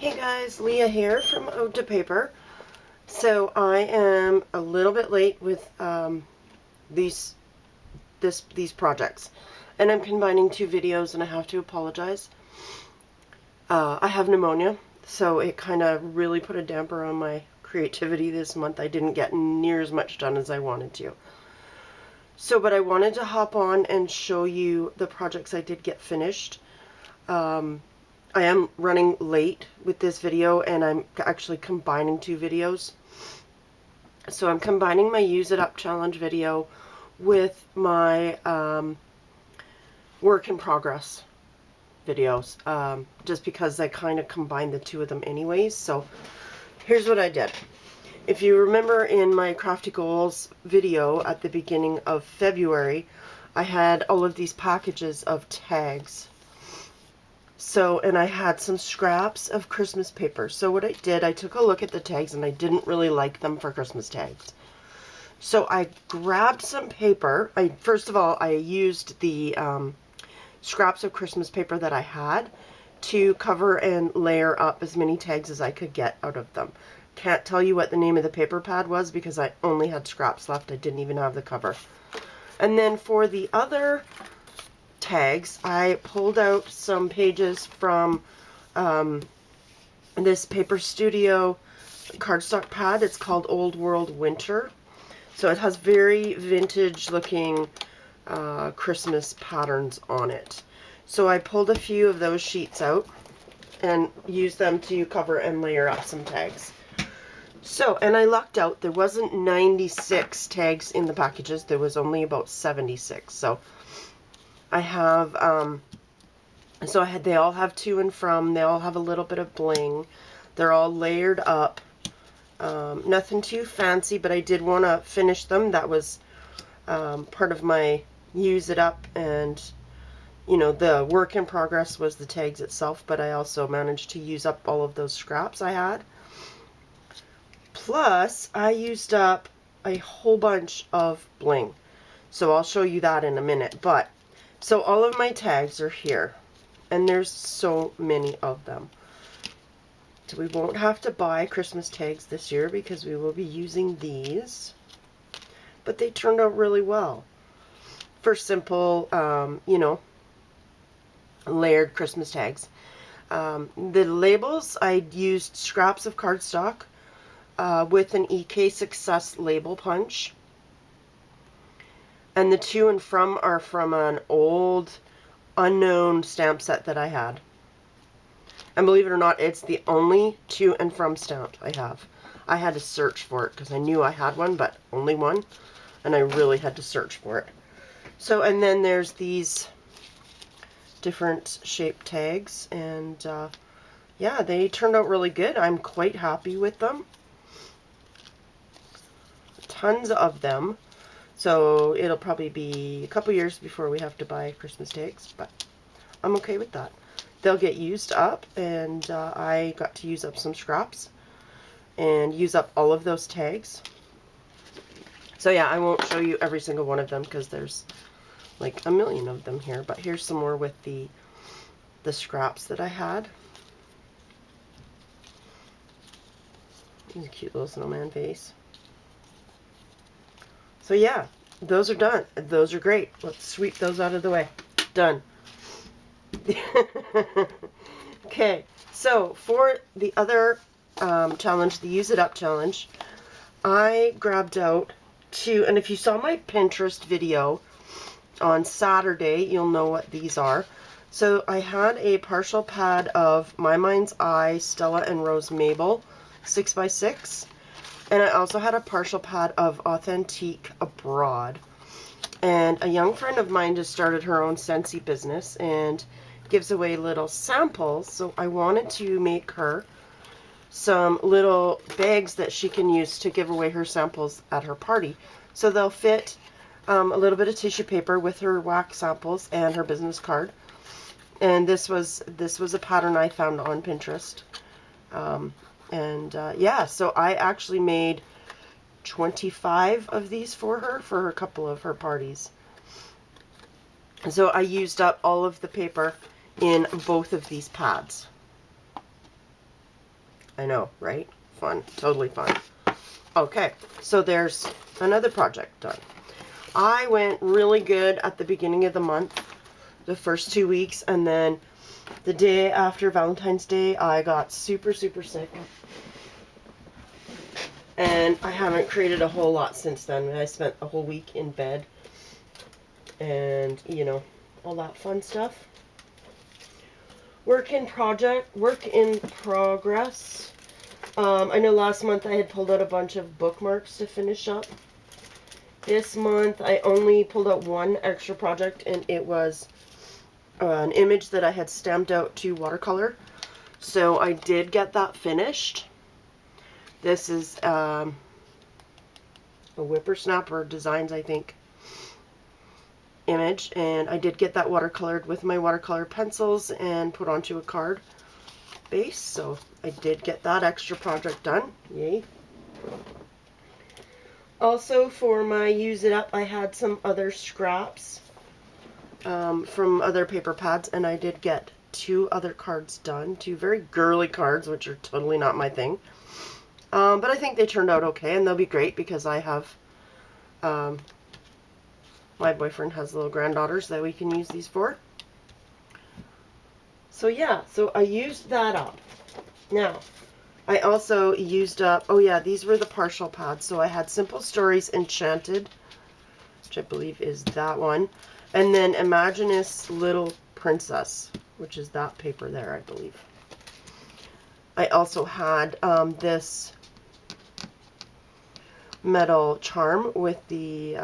Hey guys, Leah here from Ode to Paper. So I am a little bit late with these projects, and I'm combining two videos, and I have to apologize. I have pneumonia, so it kind of really put a damper on my creativity this month. I didn't get near as much done as I wanted to. But I wanted to hop on and show you the projects I did get finished. I am running late with this video, and I'm actually combining two videos. So I'm combining my Useitup challenge video with my work in progress videos, just because I kind of combined the two of them anyways. So here's what I did. If you remember in my Crafty Goals video at the beginning of February, I had all of these packages of tags. And I had some scraps of Christmas paper. So what I did, I took a look at the tags, and I didn't really like them for Christmas tags. So I grabbed some paper. First of all, I used the scraps of Christmas paper that I had to cover and layer up as many tags as I could get out of them. Can't tell you what the name of the paper pad was because I only had scraps left. I didn't even have the cover. And then for the other tags, I pulled out some pages from this Paper Studio cardstock pad. It's called Old World Winter. So it has very vintage looking Christmas patterns on it. So I pulled a few of those sheets out and used them to cover and layer up some tags. And I lucked out. There wasn't 96 tags in the packages. There was only about 76. So I have, they all have to and from. They all have a little bit of bling. They're all layered up. Nothing too fancy, but I did want to finish them. That was part of my Useitup, and you know, the work in progress was the tags itself, but I also managed to use up all of those scraps I had. Plus, I used up a whole bunch of bling. So I'll show you that in a minute. So all of my tags are here, and there's so many of them. So we won't have to buy Christmas tags this year because we will be using these. But they turned out really well for simple, you know, layered Christmas tags. The labels, I used scraps of cardstock with an EK Success label punch. And the to and from are from an old, unknown stamp set that I had. And believe it or not, it's the only to and from stamp I have. I had to search for it because I knew I had one, but only one. And I really had to search for it. And then there's these different shaped tags. And yeah, they turned out really good. I'm quite happy with them. Tons of them. So it'll probably be a couple years before we have to buy Christmas tags, but I'm okay with that. They'll get used up, and I got to use up some scraps and use up all of those tags. So yeah, I won't show you every single one of them because there's like a million of them here, but here's some more with the scraps that I had. He's a cute little snowman face. So yeah, those are done. Those are great. Let's sweep those out of the way. Done. Okay, so for the other challenge, the Useitup challenge, I grabbed out and if you saw my Pinterest video on Saturday, you'll know what these are. So I had a partial pad of My Mind's Eye, Stella and Rose Mabel 6x6. And I also had a partial pad of Authentique Abroad. And a young friend of mine just started her own Scentsy business and gives away little samples. So I wanted to make her some little bags that she can use to give away her samples at her party. So they'll fit a little bit of tissue paper with her wax samples and her business card. And this was a pattern I found on Pinterest. Yeah, so I actually made 25 of these for her for a couple of her parties. So I used up all of the paper in both of these pads. I know, right? Fun. Totally fun. Okay, so there's another project done. I went really good at the beginning of the month, the first 2 weeks, and then the day after Valentine's Day, I got super, super sick. And I haven't created a whole lot since then. I spent a whole week in bed and, you know, all that fun stuff. Work in progress. I know last month I had pulled out a bunch of bookmarks to finish up. This month I only pulled out one extra project, and it was an image that I had stamped out to watercolor. So I did get that finished. This is a Whippersnapper Designs, I think, image, and I did get that watercolored with my watercolor pencils and put onto a card base, so I did get that extra project done. Yay. Also, for my Useitup, I had some other scraps from other paper pads, and I did get 2 other cards done, 2 very girly cards, which are totally not my thing. But I think they turned out okay, and they'll be great because I have, my boyfriend has little granddaughters that we can use these for. So yeah, so I used that up. Now, I also used up, oh yeah, these were the partial pads. So I had Simple Stories Enchanted, which I believe is that one. And then Imaginous Little Princess, which is that paper there, I believe. I also had this metal charm with the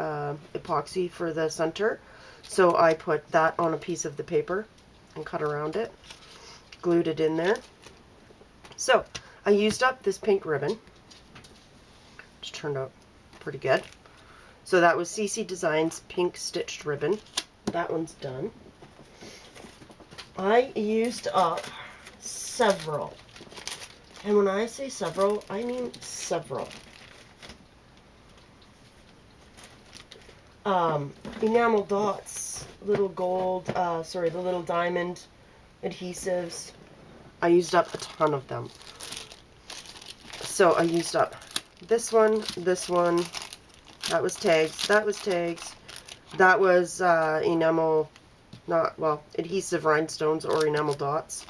epoxy for the center. So I put that on a piece of the paper and cut around it, glued it in there. So I used up this pink ribbon, which turned out pretty good. So that was CC Designs pink stitched ribbon. That one's done. I used up several. And when I say several, I mean several. Enamel dots, little gold, the little diamond adhesives. I used up a ton of them. So I used up this one, that was tags, that was tags, that was enamel, adhesive rhinestones or enamel dots.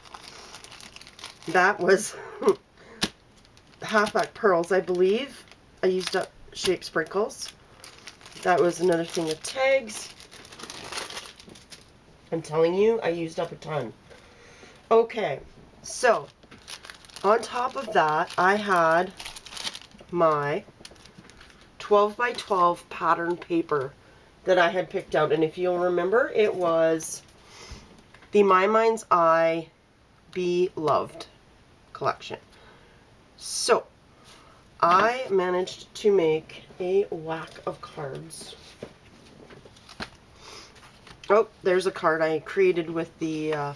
That was halfback pearls, I believe. I used up shape sprinkles. That was another thing of tags. I'm telling you, I used up a ton. Okay, so on top of that, I had my 12 by 12 pattern paper that I had picked out. And if you'll remember, it was the My Mind's Eye Be Loved collection. So I managed to make a whack of cards. Oh, there's a card I created with the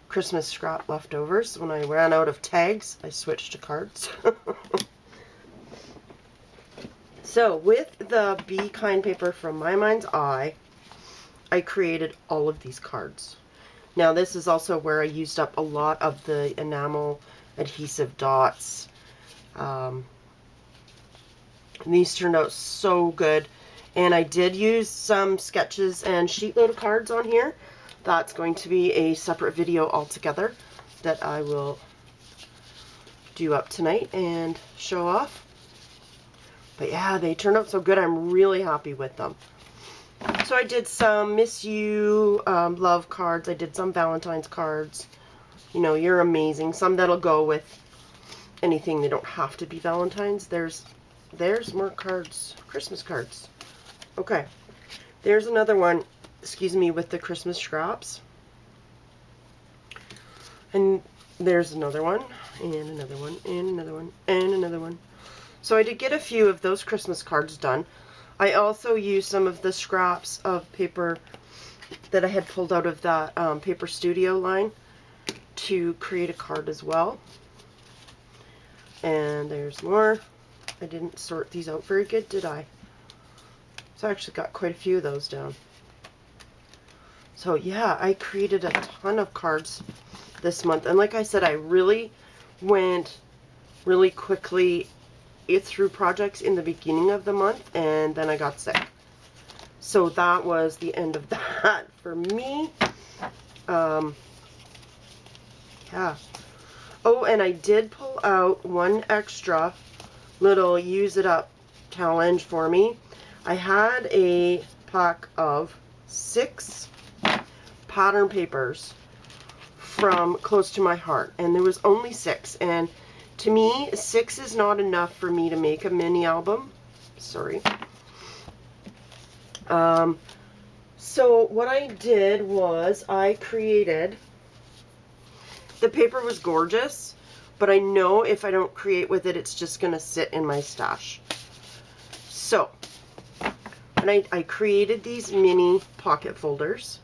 Christmas scrap leftovers. When I ran out of tags, I switched to cards. So with the Be Kind paper from My Mind's Eye, I created all of these cards. Now this is also where I used up a lot of the enamel adhesive dots. These turned out so good. And I did use some sketches and sheet load of cards on here. That's going to be a separate video altogether that I will do up tonight and show off. But yeah, they turned out so good. I'm really happy with them. So I did some Miss You love cards. I did some Valentine's cards. You know, you're amazing. Some that'll go with anything. They don't have to be Valentine's. There's more cards. Christmas cards. Okay. There's another one, excuse me, with the Christmas scraps. And there's another one, and another one, and another one, and another one. So I did get a few of those Christmas cards done. I also used some of the scraps of paper that I had pulled out of that Paper Studio line to create a card as well. And there's more. I didn't sort these out very good, did I? So I actually got quite a few of those down. So yeah, I created a ton of cards this month. And like I said, I really went really quickly through projects in the beginning of the month, and then I got sick. So that was the end of that for me. Yeah. Oh, and I did pull out one extra little Use It Up challenge for me. I had a pack of 6 pattern papers from Close to My Heart, and there was only 6, and to me 6 is not enough for me to make a mini album. Sorry. So what I did was I created, the paper was gorgeous, but I know if I don't create with it, it's just going to sit in my stash. So, and I created these mini pocket folders,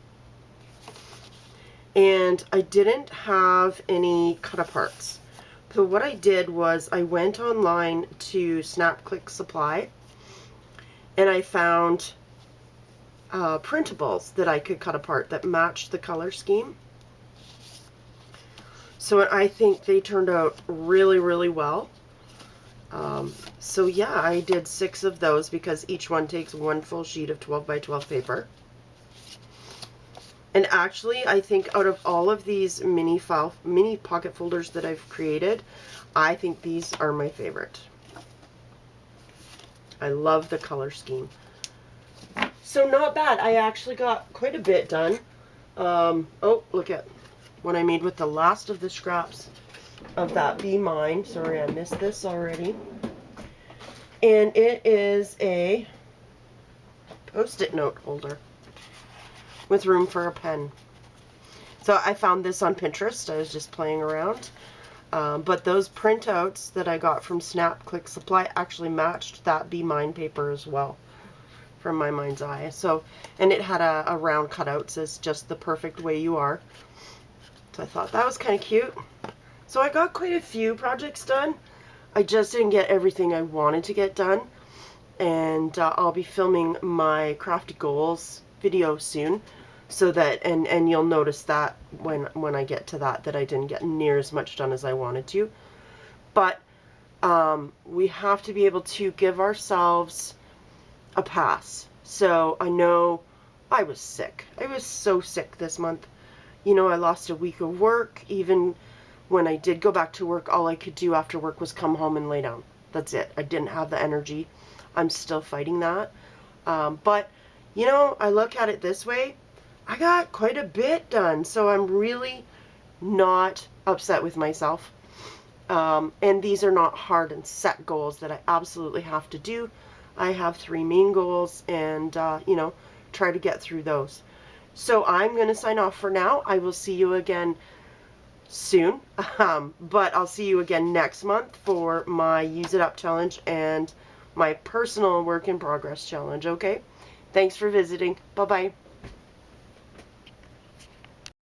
and I didn't have any cut-aparts. So what I did was I went online to Snap Click Supply, and I found printables that I could cut apart that matched the color scheme. So I think they turned out really, really well. So yeah, I did 6 of those because each one takes one full sheet of 12 by 12 paper. And actually, I think out of all of these mini pocket folders that I've created, I think these are my favorite. I love the color scheme. So not bad. I actually got quite a bit done. Oh, look at what I made with the last of the scraps of that Be Mine. Sorry, I missed this already. And it is a Post-it note holder with room for a pen. So I found this on Pinterest. I was just playing around. But those printouts that I got from Snap Click Supply actually matched that Be Mine paper as well from my mind's eye. So, and it had a round cutout, says just the perfect way you are. So I thought that was kind of cute. So I got quite a few projects done. I just didn't get everything I wanted to get done. And I'll be filming my Crafty Goals video soon. So that, and you'll notice that when I get to that I didn't get near as much done as I wanted to. But we have to be able to give ourselves a pass. So I know I was sick. I was so sick this month. You know, I lost a week of work. Even when I did go back to work, all I could do after work was come home and lay down. That's it. I didn't have the energy. I'm still fighting that. But, you know, I look at it this way. I got quite a bit done. So I'm really not upset with myself. And these are not hard and set goals that I absolutely have to do. I have 3 main goals and, you know, try to get through those. So I'm going to sign off for now. I will see you again soon. But I'll see you again next month for my Use It Up challenge and my personal work in progress challenge. Okay? Thanks for visiting. Bye-bye.